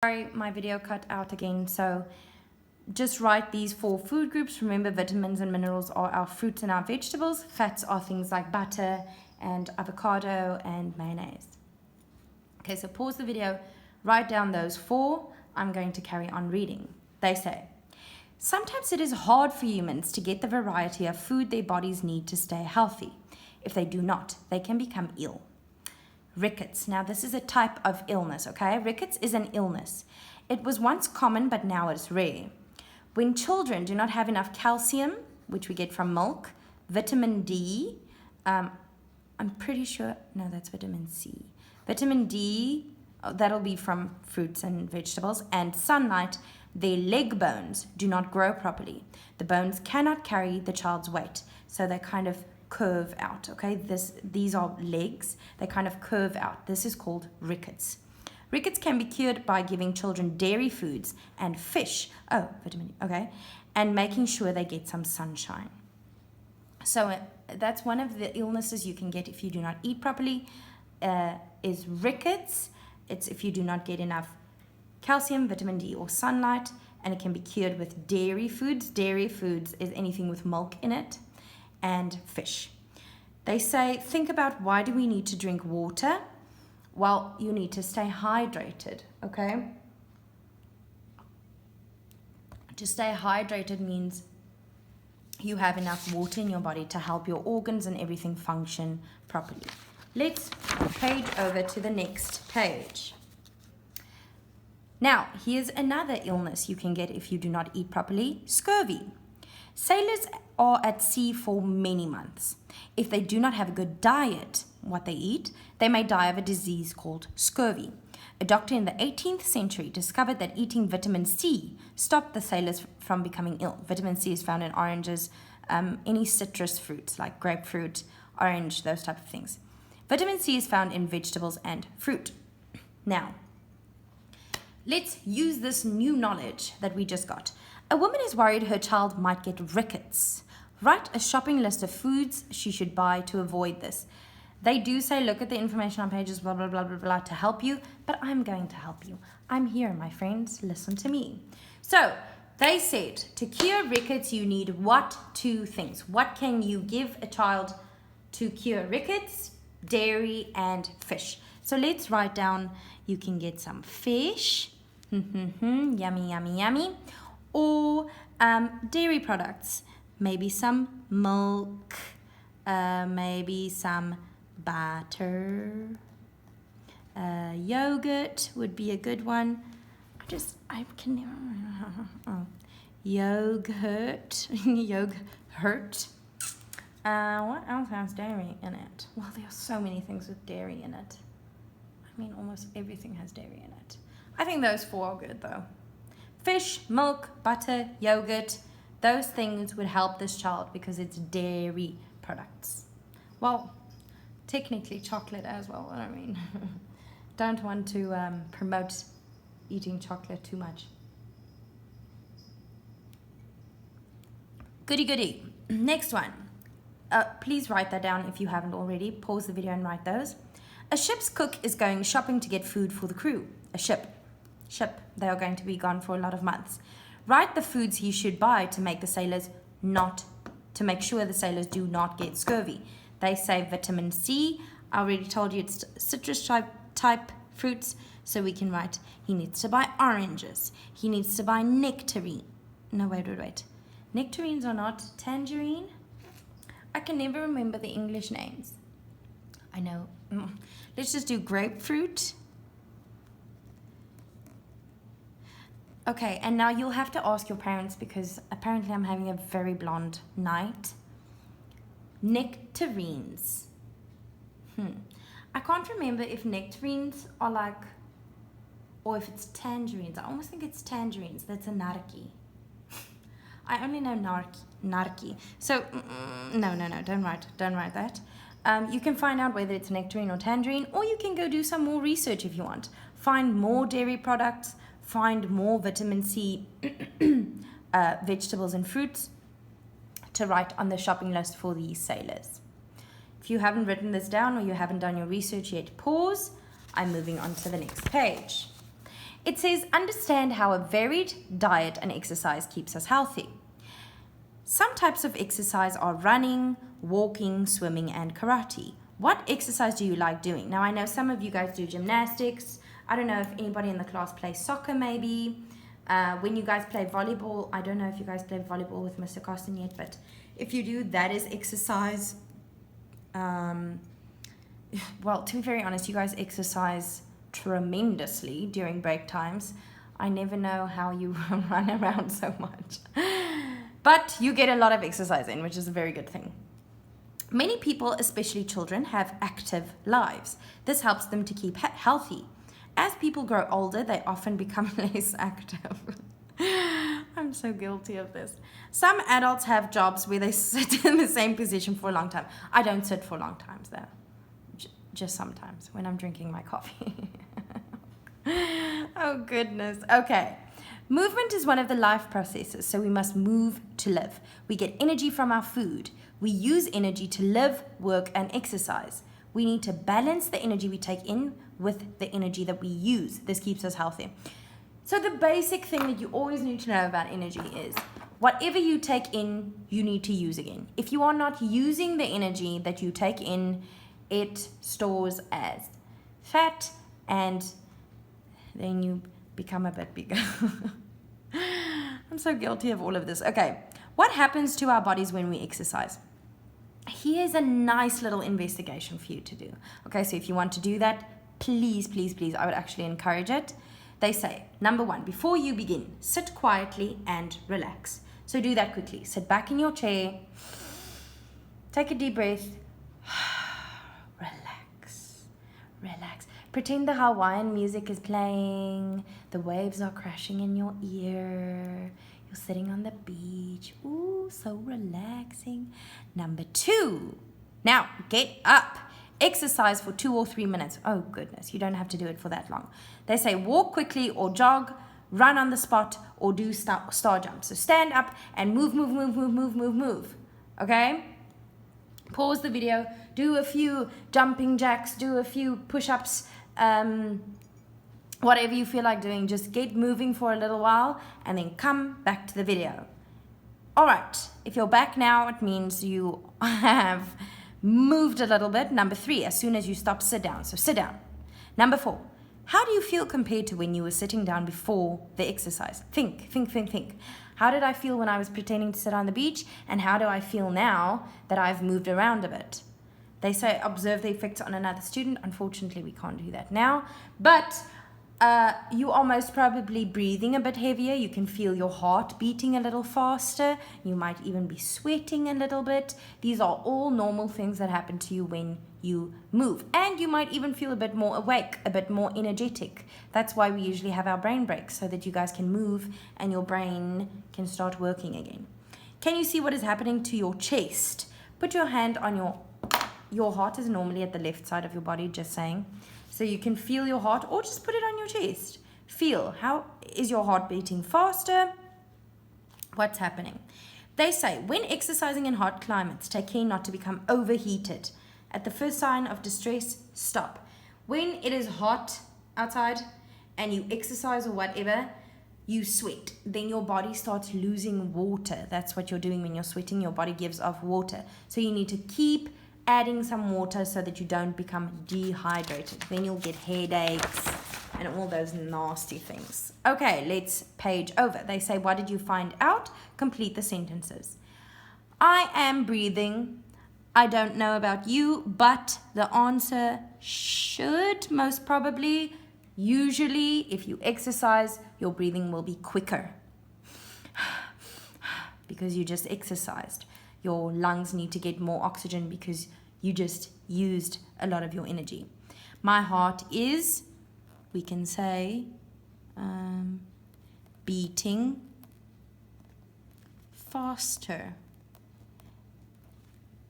Sorry, my video cut out again, so just write these 4 food groups. Remember, vitamins and minerals are our fruits and our vegetables. Fats are things like butter and avocado and mayonnaise. Okay, so pause the video, write down those 4. I'm going to carry on reading. They say, sometimes it is hard for humans to get the variety of food their bodies need to stay healthy. If they do not, they can become ill. Rickets. Now, this is a type of illness, okay? Rickets is an illness. It was once common, but now it's rare. When children do not have enough calcium, which we get from milk, vitamin D, I'm pretty sure, no, that's vitamin C. Vitamin D, that'll be from fruits and vegetables, and sunlight, their leg bones do not grow properly. The bones cannot carry the child's weight, so they kind of curve out, okay? These are legs, they kind of curve out. This is called rickets. Rickets can be cured by giving children dairy foods and fish, vitamin, okay, and making sure they get some sunshine. So that's one of the illnesses you can get if you do not eat properly, is rickets. It's if you do not get enough calcium, vitamin D, or sunlight, and it can be cured with dairy foods. Dairy foods is anything with milk in it, and fish. They say, think about, why do we need to drink water? Well, you need to stay hydrated, okay? To stay hydrated means you have enough water in your body to help your organs and everything function properly. Let's page over to the next page. Now, here's another illness you can get if you do not eat properly: scurvy. Sailors are at sea for many months. If they do not have a good diet, what they eat, they may die of a disease called scurvy. A doctor in the 18th century discovered that eating vitamin C stopped the sailors from becoming ill. Vitamin C is found in oranges, any citrus fruits like grapefruit, orange, those type of things. Vitamin C is found in vegetables and fruit. Now, let's use this new knowledge that we just got. A woman is worried her child might get rickets. Write a shopping list of foods she should buy to avoid this. They do say look at the information on pages blah, blah, blah, blah, blah to help you, but I'm going to help you. I'm here, my friends. Listen to me. So, they said to cure rickets, you need what? 2 things. What can you give a child to cure rickets? Dairy and fish. So, let's write down, you can get some fish. Yummy, yummy, yummy. Or dairy products, maybe some milk, maybe some butter, yogurt would be a good one. I can never, yogurt, yogurt. What else has dairy in it? Well, there are so many things with dairy in it. I mean, almost everything has dairy in it. I think those 4 are good though. Fish, milk, butter, yogurt, those things would help this child because it's dairy products. Well, technically chocolate as well, I mean. Don't want to promote eating chocolate too much. Goody goody. Next one. Please write that down if you haven't already. Pause the video and write those. A ship's cook is going shopping to get food for the crew. A ship. They are going to be gone for a lot of months. Write the foods he should buy to make sure the sailors do not get scurvy. They say vitamin C. I already told you it's citrus type fruits, so we can write he needs to buy oranges. He needs to buy nectarine. No, wait. Nectarines are not tangerine. I can never remember the English names. I know. Let's just do grapefruit. Okay, and now you'll have to ask your parents because apparently I'm having a very blonde night. Nectarines. I can't remember if nectarines are like, or if it's tangerines. I almost think it's tangerines. That's a narki. I only know narki. So, no, don't write that. You can find out whether it's nectarine or tangerine, or you can go do some more research if you want. Find more dairy products, find more vitamin C vegetables and fruits to write on the shopping list for these sailors. If you haven't written this down or you haven't done your research yet, pause. I'm moving on to the next page. It says, understand how a varied diet and exercise keeps us healthy. Some types of exercise are running, walking, swimming, and karate. What exercise do you like doing? Now, I know some of you guys do gymnastics. I don't know if anybody in the class plays soccer maybe. When you guys play volleyball, I don't know if you guys play volleyball with Mr. Costin yet, but if you do, that is exercise. Well, to be very honest, you guys exercise tremendously during break times. I never know how you run around so much. But you get a lot of exercise in, which is a very good thing. Many people, especially children, have active lives. This helps them to keep healthy. As people grow older, they often become less active. I'm so guilty of this. Some adults have jobs where they sit in the same position for a long time. I don't sit for long times though. Just sometimes when I'm drinking my coffee. Oh goodness. Okay. Movement is one of the life processes, so we must move to live. We get energy from our food. We use energy to live, work, and exercise. We need to balance the energy we take in with the energy that we use. This keeps us healthy. So the basic thing that you always need to know about energy is whatever you take in, you need to use again. If you are not using the energy that you take in, it stores as fat and then you become a bit bigger. I'm so guilty of all of this. Okay, what happens to our bodies when we exercise? Here's a nice little investigation for you to do. Okay, so if you want to do that, please, please, please, I would actually encourage it. They say, number one, before you begin, sit quietly and relax. So do that quickly. Sit back in your chair, take a deep breath, relax, relax. Pretend the Hawaiian music is playing, the waves are crashing in your ear, you're sitting on the beach, ooh, so relaxing. Number two, now get up. Exercise for 2 or 3 minutes. Oh goodness, you don't have to do it for that long. They say walk quickly or jog, run on the spot, or do star jump. So stand up and move, move, move, move, move, move, move. Okay? Pause the video, do a few jumping jacks, do a few push-ups, whatever you feel like doing. Just get moving for a little while and then come back to the video. All right, if you're back now, it means you have moved a little bit. Number 3, as soon as you stop, sit down. So sit down. Number 4, how do you feel compared to when you were sitting down before the exercise? Think. How did I feel when I was pretending to sit on the beach? And how do I feel now that I've moved around a bit? They say observe the effects on another student. Unfortunately, we can't do that now. But you are most probably breathing a bit heavier. You can feel your heart beating a little faster. You might even be sweating a little bit. These are all normal things that happen to you when you move. And you might even feel a bit more awake, a bit more energetic. That's why we usually have our brain breaks, so that you guys can move and your brain can start working again. Can you see what is happening to your chest? Put your hand on your heart is normally at the left side of your body, just saying. So you can feel your heart, or just put it on your chest. Feel, how is your heart beating faster? What's happening? They say, when exercising in hot climates, take care not to become overheated. At the first sign of distress, stop. When it is hot outside and you exercise or whatever, you sweat. Then your body starts losing water. That's what you're doing when you're sweating. Your body gives off water. So you need to keep adding some water so that you don't become dehydrated. Then you'll get headaches and all those nasty things. Okay, let's page over. They say, what did you find out? Complete the sentences. I am breathing. I don't know about you, but the answer should most probably, usually, if you exercise, your breathing will be quicker because you just exercised. Your lungs need to get more oxygen because you just used a lot of your energy. My heart is, we can say, beating faster.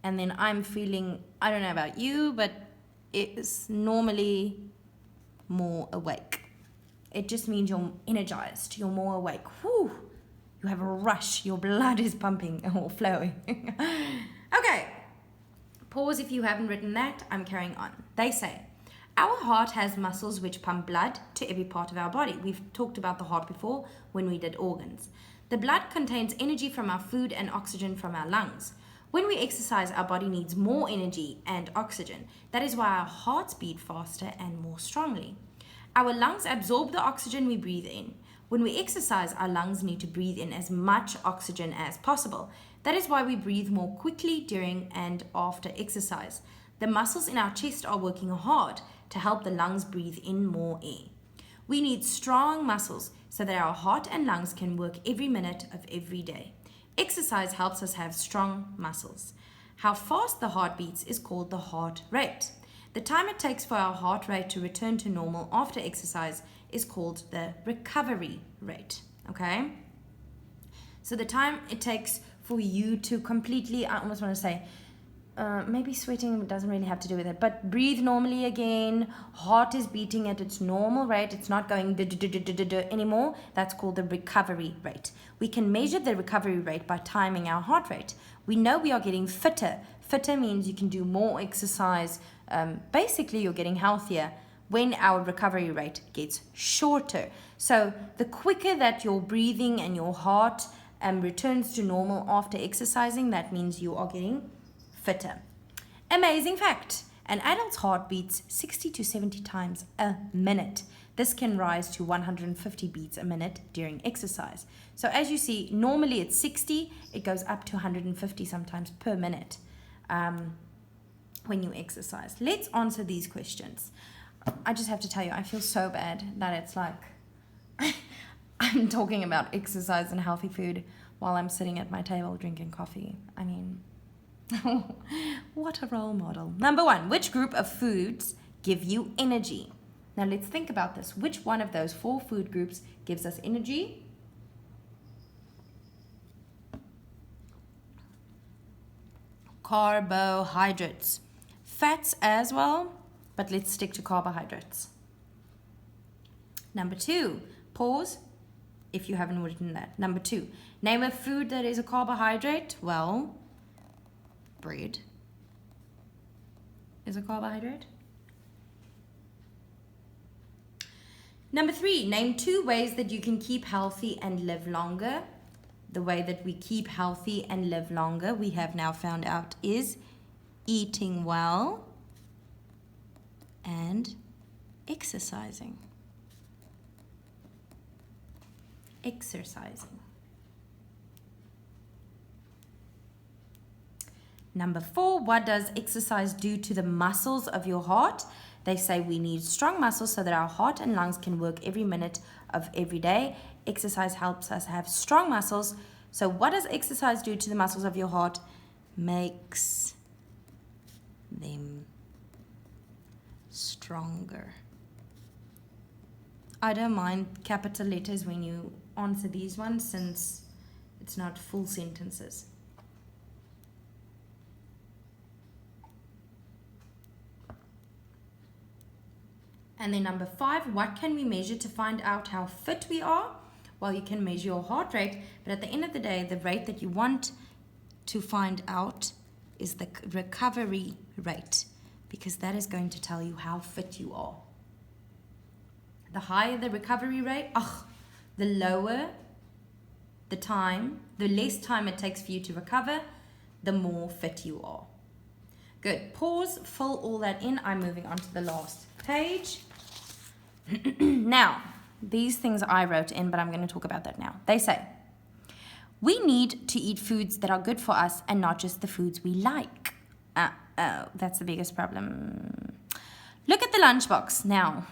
And then I'm feeling, I don't know about you, but it's normally more awake. It just means you're energized, you're more awake. Whew. You have a rush, your blood is pumping or flowing. Okay, pause if you haven't written that, I'm carrying on. They say, Our heart has muscles which pump blood to every part of our body. We've talked about the heart before when we did organs. The blood contains energy from our food and oxygen from our lungs. When we exercise, our body needs more energy and oxygen. That is why our hearts beat faster and more strongly. Our lungs absorb the oxygen we breathe in. When we exercise, our lungs need to breathe in as much oxygen as possible. That is why we breathe more quickly during and after exercise. The muscles in our chest are working hard to help the lungs breathe in more air. We need strong muscles so that our heart and lungs can work every minute of every day. Exercise helps us have strong muscles. How fast the heart beats is called the heart rate. The time it takes for our heart rate to return to normal after exercise is called the recovery rate. Okay? So the time it takes for you to completely, I almost want to say, maybe sweating doesn't really have to do with it, but breathe normally again. Heart is beating at its normal rate. It's not going anymore. That's called the recovery rate. We can measure the recovery rate by timing our heart rate. We know we are getting fitter. Fitter means you can do more exercise. Basically, you're getting healthier when our recovery rate gets shorter. So the quicker that your breathing and your heart returns to normal after exercising, that means you are getting fitter. Amazing fact, an adult's heart beats 60 to 70 times a minute. This can rise to 150 beats a minute during exercise. So as you see, normally it's 60, it goes up to 150 sometimes per minute when you exercise. Let's answer these questions. I just have to tell you, I feel so bad that it's like I'm talking about exercise and healthy food while I'm sitting at my table drinking coffee. I mean, what a role model. Number 1, which group of foods give you energy? Now let's think about this. Which one of those 4 food groups gives us energy? Carbohydrates. Fats as well, but let's stick to carbohydrates. Number 2, pause if you haven't written that. Number 2, name a food that is a carbohydrate. Well, bread is a carbohydrate. Number 3, name 2 ways that you can keep healthy and live longer. The way that we keep healthy and live longer, we have now found out, is eating well and exercising. Number 4, what does exercise do to the muscles of your heart? They say we need strong muscles so that our heart and lungs can work every minute of every day. Exercise helps us have strong muscles. So what does exercise do to the muscles of your heart? Makes them stronger. I don't mind capital letters when you answer these ones since it's not full sentences. And then number 5, what can we measure to find out how fit we are? Well, you can measure your heart rate, but at the end of the day, the rate that you want to find out is the recovery rate, because that is going to tell you how fit you are. The higher the recovery rate, the lower the time, the less time it takes for you to recover, the more fit you are. Good. Pause, fill all that in. I'm moving on to the last page. Now, these things I wrote in, but I'm going to talk about that now. They say, we need to eat foods that are good for us and not just the foods we like. That's the biggest problem. Look at the lunchbox. Now,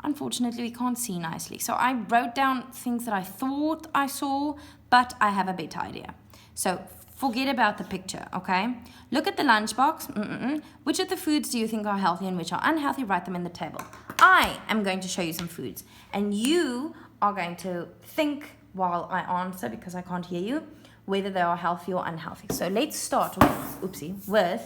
unfortunately, we can't see nicely. So I wrote down things that I thought I saw, but I have a better idea. So forget about the picture, okay? Look at the lunchbox. Which of the foods do you think are healthy and which are unhealthy? Write them in the table. I am going to show you some foods, and you are going to think while I answer, because I can't hear you, whether they are healthy or unhealthy. So let's start with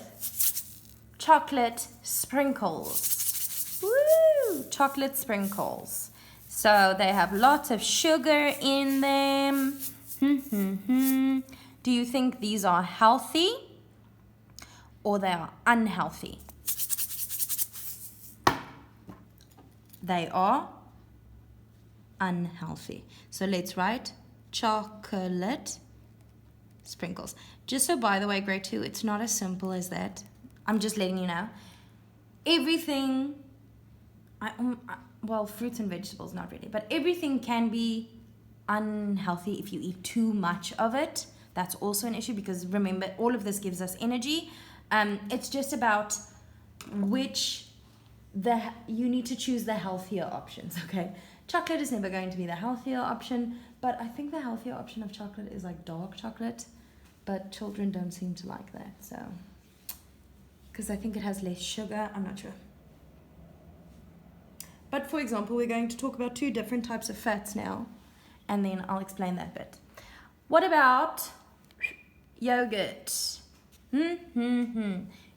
chocolate sprinkles. Woo! Chocolate sprinkles. So they have lots of sugar in them. Do you think these are healthy or they are unhealthy? they are unhealthy. So let's write chocolate sprinkles. Just so, by the way, grade 2, it's not as simple as that. I'm just letting you know. Everything, well, fruits and vegetables, not really, but everything can be unhealthy if you eat too much of it. That's also an issue, because remember, all of this gives us energy. It's just about you need to choose the healthier options, okay? Chocolate is never going to be the healthier option, but I think the healthier option of chocolate is like dark chocolate, but children don't seem to like that, so, because I think it has less sugar, I'm not sure. But for example, we're going to talk about 2 different types of fats now, and then I'll explain that bit. What about yogurt?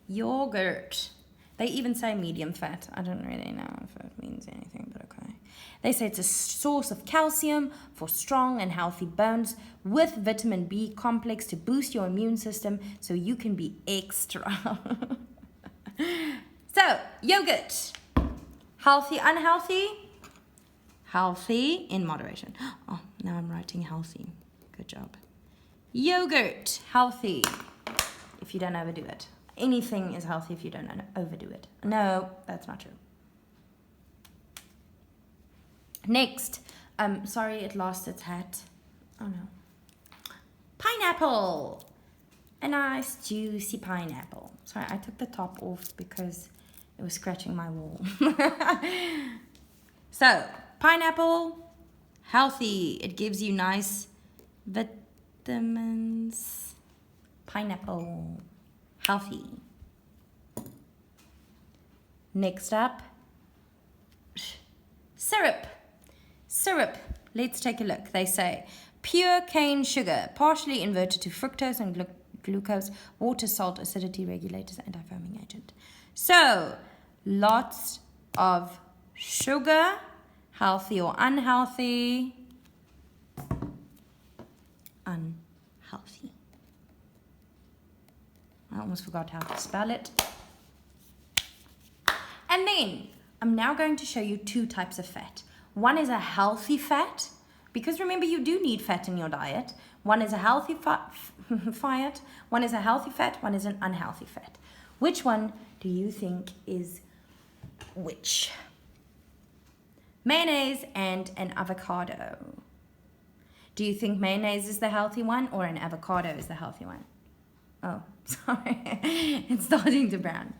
Yogurt. They even say medium fat. I don't really know if it means anything, but okay. They say it's a source of calcium for strong and healthy bones with vitamin B complex to boost your immune system so you can be extra. So, yogurt. Healthy, unhealthy? Healthy in moderation. Oh, now I'm writing healthy. Good job. Yogurt. Healthy. If you don't overdo it. Anything is healthy if you don't overdo it. No, that's not true. Next. Sorry, it lost its hat. Oh no. Pineapple. A nice juicy pineapple. Sorry, I took the top off because it was scratching my wall. So, pineapple, healthy. It gives you nice vitamins. Pineapple, healthy. Next up, syrup. Syrup, let's take a look. They say, pure cane sugar, partially inverted to fructose and glucose, water, salt, acidity regulators, anti-foaming agent. So, lots of sugar, healthy or unhealthy? Unhealthy. I almost forgot how to spell it. And then, I'm now going to show you 2 types of fat. One is a healthy fat, because remember, you do need fat in your diet. One is a healthy fat, one is a healthy fat, one is an unhealthy fat. Which one do you think is which? Mayonnaise and an avocado. Do you think mayonnaise is the healthy one or an avocado is the healthy one? Oh, sorry. It's starting to brown.